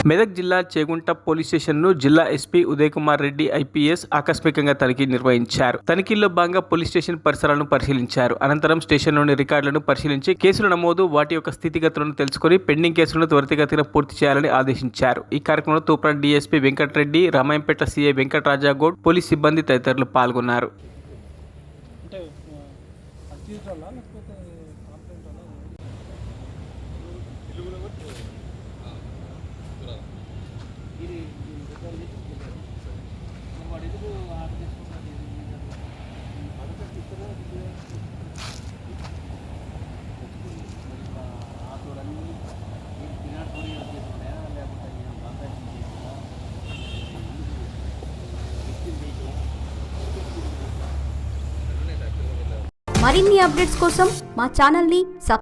మెదక్ జిల్లా చేగుంట పోలీస్ స్టేషన్ను జిల్లా ఎస్పీ ఉదయ్ కుమార్ రెడ్డి ఐపీఎస్ ఆకస్మికంగా తనిఖీ నిర్వహించారు. తనిఖీల్లో భాగంగా పోలీస్ స్టేషన్ పరిసరాలను పరిశీలించారు. అనంతరం స్టేషన్లోని రికార్డులను పరిశీలించి కేసుల నమోదు, వాటి యొక్క స్థితిగతులను తెలుసుకుని పెండింగ్ కేసులను త్వరితగతిన పూర్తి చేయాలని ఆదేశించారు. ఈ కార్యక్రమంలో Toopran DSP Venkatareddy, Ramayampet CI Venkatarajagoud, police సిబ్బంది తదితరులు పాల్గొన్నారు. మరిన్ని అప్డేట్స్ కోసం మా ఛానల్ని